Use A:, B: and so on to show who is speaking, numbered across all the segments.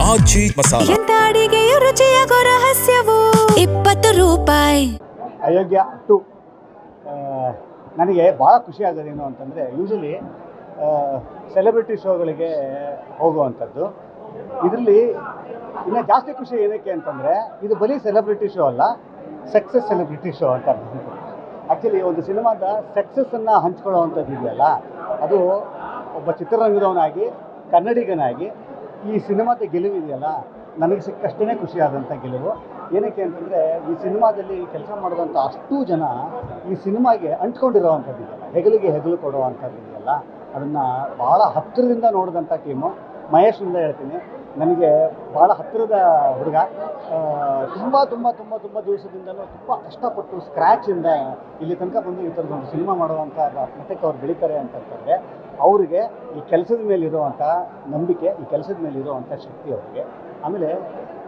A: ಆಚಿ ಮಸಾಲ.
B: ಎಂತ ಅಡಿಗೆಯ ರುಚಿಯಾಗೋ ರಹಸ್ಯವು 20 ರೂಪಾಯಿ.
C: ಅಯೋಗ್ಯ 2 ನನಗೆ ಭಾಳ ಖುಷಿ ಆಗೋದೇನು ಅಂತಂದರೆ, ಯೂಶಲಿ ಸೆಲೆಬ್ರಿಟಿ ಶೋಗಳಿಗೆ ಹೋಗುವಂಥದ್ದು. ಇದರಲ್ಲಿ ಇನ್ನೂ ಜಾಸ್ತಿ ಖುಷಿ ಏನಕ್ಕೆ ಅಂತಂದರೆ, ಇದು ಬರೀ ಸೆಲೆಬ್ರಿಟಿ ಶೋ ಅಲ್ಲ, ಸಕ್ಸಸ್ ಸೆಲೆಬ್ರಿಟಿ ಶೋ ಅಂತ. ಆ್ಯಕ್ಚುಲಿ ಒಂದು ಸಿನಿಮಾದ ಸಕ್ಸಸ್ಸನ್ನು ಹಂಚ್ಕೊಳ್ಳೋವಂಥದ್ದು ಇದೆಯಲ್ಲ, ಅದು ಒಬ್ಬ ಚಿತ್ರರಂಗದವನಾಗಿ ಕನ್ನಡಿಗನಾಗಿ ಈ ಸಿನಿಮಾದ ಗೆಲುವಿದೆಯಲ್ಲ, ನನಗೆ ಸಿಕ್ಕಷ್ಟೇ ಖುಷಿಯಾದಂಥ ಗೆಲುವು. ಏನಕ್ಕೆ ಅಂತಂದರೆ, ಈ ಸಿನಿಮಾದಲ್ಲಿ ಕೆಲಸ ಮಾಡಿದಂಥ ಅಷ್ಟೂ ಜನ ಈ ಸಿನಿಮಾಗೆ ಅಂಟ್ಕೊಂಡಿರೋವಂಥದ್ದು ಇದೆಯಲ್ಲ, ಹೆಗಲಿಗೆ ಹೆಗಲು ಕೊಡುವಂಥದ್ದು ಇದೆಯಲ್ಲ, ಅದನ್ನು ಭಾಳ ಹತ್ತಿರದಿಂದ ನೋಡಿದಂಥ ಟೀಮು. ಮಹೇಶಿಂದ ಹೇಳ್ತೀನಿ, ನನಗೆ ಭಾಳ ಹತ್ತಿರದ ಹುಡುಗ. ತುಂಬ ತುಂಬ ತುಂಬ ತುಂಬ ದಿವಸದಿಂದಲೂ ತುಂಬ ಕಷ್ಟಪಟ್ಟು ಸ್ಕ್ರ್ಯಾಚಿಂದ ಇಲ್ಲಿ ತನಕ ಬಂದು ಈ ಥರದೊಂದು ಸಿನಿಮಾ ಮಾಡುವಂಥ ಮಟ್ಟಕ್ಕೆ ಅವ್ರು ಬೆಳೀತಾರೆ ಅಂತಂತಂದರೆ, ಅವರಿಗೆ ಈ ಕೆಲಸದ ಮೇಲಿರುವಂಥ ನಂಬಿಕೆ, ಈ ಕೆಲಸದ ಮೇಲಿರುವಂಥ ಶಕ್ತಿ ಅವರಿಗೆ. ಆಮೇಲೆ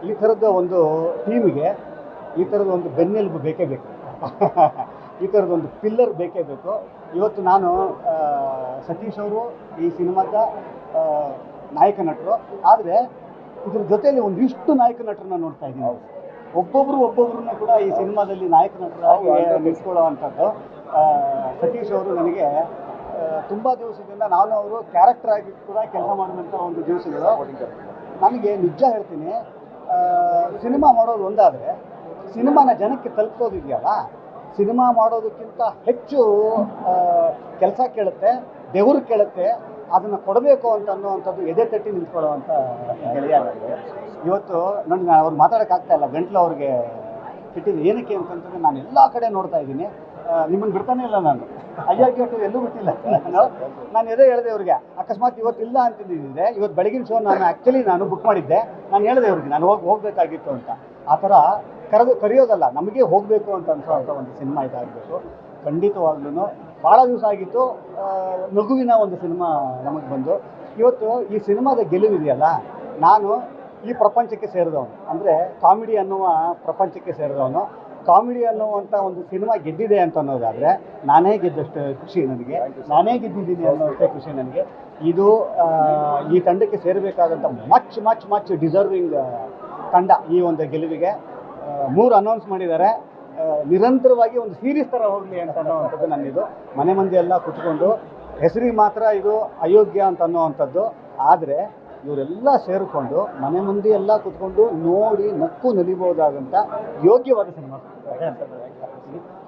C: ಈ ಥರದ ಒಂದು ಟೀಮಿಗೆ ಈ ಥರದ ಒಂದು ಬೆನ್ನೆಲುಬು ಬೇಕೇ ಬೇಕು, ಈ ಥರದೊಂದು ಪಿಲ್ಲರ್ ಬೇಕೇ ಬೇಕು. ಇವತ್ತು ನಾನು ಸತೀಶ್ ಅವರು ಈ ಸಿನಿಮಾದ ನಾಯಕ ನಟರು, ಆದರೆ ಇದ್ರ ಜೊತೆಯಲ್ಲಿ ಒಂದಿಷ್ಟು ನಾಯಕ ನಟರನ್ನ ನೋಡ್ತಾ ಇದ್ದೀನಿ. ಒಬ್ಬೊಬ್ಬರನ್ನ ಕೂಡ ಈ ಸಿನಿಮಾದಲ್ಲಿ ನಾಯಕ ನಟರಾಗಿ ನಿಲ್ಸ್ಕೊಳ್ಳೋ ಅಂಥದ್ದು. ಸತೀಶ್ ಅವರು ನನಗೆ ತುಂಬ ದಿವಸದಿಂದ, ನಾನು ಅವರು ಕ್ಯಾರೆಕ್ಟರ್ ಆಗಿ ಕೂಡ ಕೆಲಸ ಮಾಡಿದಂಥ ಒಂದು ದಿವಸಗಳು. ನನಗೆ ನಿಜ ಹೇಳ್ತೀನಿ, ಸಿನಿಮಾ ಮಾಡೋದು ಒಂದಾದರೆ ಸಿನಿಮಾನ ಜನಕ್ಕೆ ತಲುಪೋದಿದೆಯಲ್ಲ, ಸಿನಿಮಾ ಮಾಡೋದಕ್ಕಿಂತ ಹೆಚ್ಚು ಕೆಲಸ ಕೇಳುತ್ತೆ, ಬೆವರು ಕೇಳುತ್ತೆ. ಅದನ್ನು ಕೊಡಬೇಕು ಅಂತ ಅನ್ನೋವಂಥದ್ದು ಎದೆ ತಟ್ಟಿ ನಿಂತ್ಕೊಳ್ಳೋವಂಥ ಗೆಳೆಯ ನನಗೆ. ಇವತ್ತು ನೋಡಿ, ನಾನು ಅವ್ರು ಮಾತಾಡೋಕ್ಕಾಗ್ತಾ ಇಲ್ಲ, ಗಂಟ್ಲು ಅವ್ರಿಗೆ ಬಿಟ್ಟಿದೆ. ಏನಕ್ಕೆ ಅಂತಂತಂದರೆ, ನಾನು ಎಲ್ಲ ಕಡೆ ನೋಡ್ತಾ ಇದ್ದೀನಿ, ನಿಮ್ಮನ್ನು ಬಿಡ್ತಾನೆ ಇಲ್ಲ ನಾನು. ಅಯ್ಯಾಕೆ ಎಲ್ಲೂ ಬಿಟ್ಟಿಲ್ಲ ನಾನು ಎದೆ ಹೇಳಿದೆ ಅವ್ರಿಗೆ. ಅಕಸ್ಮಾತ್ ಇವತ್ತಿಲ್ಲ ಅಂತಿದ್ದಿದ್ದರೆ, ಇವತ್ತು ಬೆಳಗಿನ ಶೋ ನಾನು ಬುಕ್ ಮಾಡಿದ್ದೆ. ನಾನು ಹೇಳಿದೆ ಅವ್ರಿಗೆ, ನಾನು ಹೋಗಬೇಕಾಗಿತ್ತು ಅಂತ. ಆ ಥರ ಕರೆಯೋದಲ್ಲ, ನಮಗೆ ಹೋಗಬೇಕು ಅಂತ ಅನ್ಸೋವಂಥ ಒಂದು ಸಿನಿಮಾ ಇದಾಗಬೇಕು. ಖಂಡಿತವಾಗ್ಲೂ ಭಾಳ ದಿವಸ ಆಗಿತ್ತು ನಗುವಿನ ಒಂದು ಸಿನಿಮಾ ನಮಗೆ ಬಂದು. ಇವತ್ತು ಈ ಸಿನಿಮಾದ ಗೆಲುವಿದೆಯಲ್ಲ, ನಾನು ಈ ಪ್ರಪಂಚಕ್ಕೆ ಸೇರಿದವನು, ಅಂದರೆ ಕಾಮಿಡಿ ಅನ್ನುವ ಪ್ರಪಂಚಕ್ಕೆ ಸೇರಿದವನು. ಕಾಮಿಡಿ ಅನ್ನುವಂಥ ಒಂದು ಸಿನಿಮಾ ಗೆದ್ದಿದೆ ಅಂತ ಅನ್ನೋದಾದರೆ, ನಾನೇ ಗೆದ್ದಷ್ಟು ಖುಷಿ ನನಗೆ, ನಾನೇ ಗೆದ್ದಿದ್ದೀನಿ ಅನ್ನೋಷ್ಟೇ ಖುಷಿ ನನಗೆ. ಇದು ಈ ತಂಡಕ್ಕೆ ಸೇರಬೇಕಾದಂಥ ಮಚ್ ಡಿಸರ್ವಿಂಗ್ ತಂಡ ಈ ಒಂದು ಗೆಲುವಿಗೆ. 3 ಅನೌನ್ಸ್ ಮಾಡಿದ್ದಾರೆ, ನಿರಂತರವಾಗಿ ಒಂದು ಸೀರೀಸ್ ಥರ ಹೋಗಲಿ ಅಂತ ಅನ್ನೋವಂಥದ್ದು ನನ್ನಿದು. ಮನೆ ಮಂದಿ ಎಲ್ಲ ಕುತ್ಕೊಂಡು, ಹೆಸರಿಗೆ ಮಾತ್ರ ಇದು ಅಯೋಗ್ಯ ಅಂತ ಅನ್ನೋವಂಥದ್ದು, ಆದರೆ ಇವರೆಲ್ಲ ಸೇರಿಕೊಂಡು ಮನೆ ಮಂದಿ ಎಲ್ಲ ಕುತ್ಕೊಂಡು ನೋಡಿ ನಕ್ಕು ನಲಿಬೋದಾದಂಥ ಯೋಗ್ಯವಾದ cinema.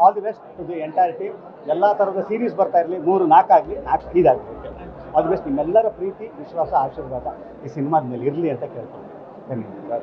C: All the best to the entire team. ಎಲ್ಲ ಥರದ ಸೀರೀಸ್ ಬರ್ತಾ ಇರಲಿ, 3-4 ಆಗಲಿ, 4 ಇದಾಗಬೇಕು. All the best. ನಿಮ್ಮೆಲ್ಲರ ಪ್ರೀತಿ, ವಿಶ್ವಾಸ, ಆಶೀರ್ವಾದ ಈ ಸಿನಿಮಾದ ಮೇಲೆ ಇರಲಿ ಅಂತ ಕೇಳ್ತೀನಿ. ಧನ್ಯವಾದ.